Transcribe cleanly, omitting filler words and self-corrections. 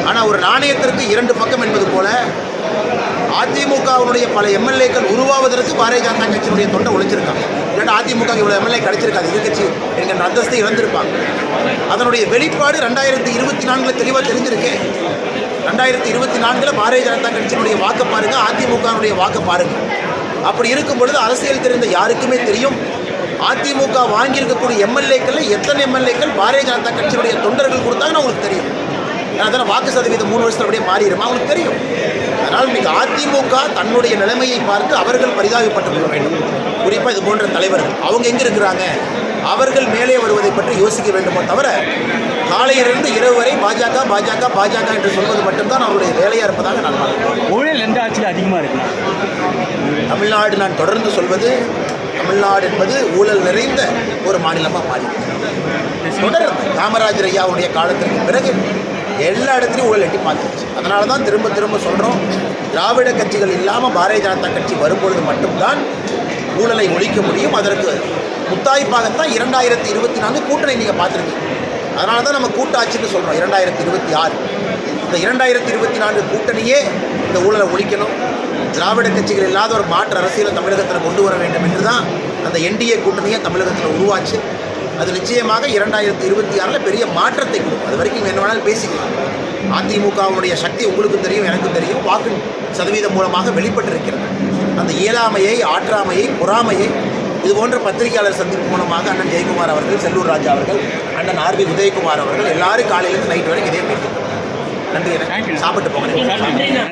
ஆனால் ஒரு நாணயத்திற்கு இரண்டு பக்கம் என்பது போல அதிமுகவினுடைய பல எம்எல்ஏக்கள் உருவாவதற்கு பாரதிய ஜனதா கட்சியினுடைய தொண்டை உழைச்சிருக்காங்க. இல்லாட்டி அதிமுக இவ்வளோ எம்எல்ஏ கிடைச்சிருக்காது, எதிர்கட்சி என்கின்ற அந்தஸ்தை இழந்திருப்பாங்க. அதனுடைய வெளிப்பாடு 2024 தெளிவாக தெரிஞ்சிருக்கேன். 2024 பாரதிய ஜனதா கட்சியினுடைய வாக்கு பாருங்க, அதிமுகவுடைய வாக்கு பாருங்க. அப்படி இருக்கும் பொழுது அரசியல் தெரிந்த யாருக்குமே தெரியும் அதிமுக வாங்கியிருக்கக்கூடிய எம்எல்ஏக்கள் எத்தனை எம்எல்ஏக்கள் பாரதிய ஜனதா கட்சியினுடைய தொண்டர்கள் கொடுத்தாங்கன்னு அவங்களுக்கு தெரியும். அதனால் வாக்கு சதவீதம் 3 வருஷத்துல அப்படியே மாறிடுமா அவங்களுக்கு தெரியும். அதனால் இன்னைக்கு அதிமுக தன்னுடைய நிலைமையை பார்த்து அவர்கள் பரிதாபப்பட்டுக் கொள்ள வேண்டும். குறிப்பாக இது போன்ற தலைவர்கள் அவங்க எங்கே இருக்கிறாங்க, அவர்கள் மேலே வருவதை பற்றி யோசிக்க வேண்டுமோ தவிர காலையிலிருந்து இரவு வரை பாஜக பாஜக பாஜக என்று சொல்வது மட்டும்தான் அவருடைய வேலையாக இருப்பதாக நான் பார்க்கிறேன். ஊழல் எந்த ஆட்சியில் அதிகமாக இருக்கு? தமிழ்நாடு நான் தொடர்ந்து சொல்வது, தமிழ்நாடு என்பது ஊழல் நிறைந்த ஒரு மாநிலமாக மாறிவிட்டது. தொடர்ந்து காமராஜர் ஐயாவுடைய காலத்திற்கு பிறகு எல்லா இடத்துலையும் ஊழல் எட்டி பார்த்துருச்சு. அதனால தான் திரும்ப திரும்ப சொல்கிறோம், திராவிட கட்சிகள் இல்லாமல் பாரதிய ஜனதா கட்சி வரும்பொழுது மட்டும்தான் ஊழலை ஒழிக்க முடியும். அதற்கு முத்தாய்ப்பாகத்தான் 2024 கூட்டணி நீங்கள் பார்த்துருக்கீங்க. அதனால தான் நம்ம கூட்டாட்சின்னு சொல்கிறோம். 2026 இந்த 2024 கூட்டணியே இந்த ஊழலை ஒழிக்கணும், திராவிட கட்சிகள் இல்லாத ஒரு மாற்று அரசியலை தமிழகத்தில் கொண்டு வர வேண்டும் என்று தான் அந்த என்டிஏ கூட்டணியை தமிழகத்தில் உருவாச்சு. அது நிச்சயமாக 2026 பெரிய மாற்றத்தை கொடுக்கும். அது வரைக்கும் என்ன வேணாலும் பேசிக்கலாம். அதிமுகவுடைய சக்தி உங்களுக்கு தெரியும், எனக்கு தெரியும், வாக்கு சதவீதம் மூலமாக வெளிப்பட்டிருக்கிறது. அந்த இயலாமையை, ஆற்றாமையை, பொறாமையை இது போன்ற பத்திரிகையாளர் சந்திப்பு மூலமாக அண்ணன் ஜெயக்குமார் அவர்கள், செல்லூர் ராஜா அவர்கள், அண்ணன் ஆர்பி உதயகுமார் அவர்கள் எல்லாரும் காலையிலேருந்து நைட் வரைக்கும் இதே பேசிட்டு நன்றி. சாப்பிட்டு போங்க.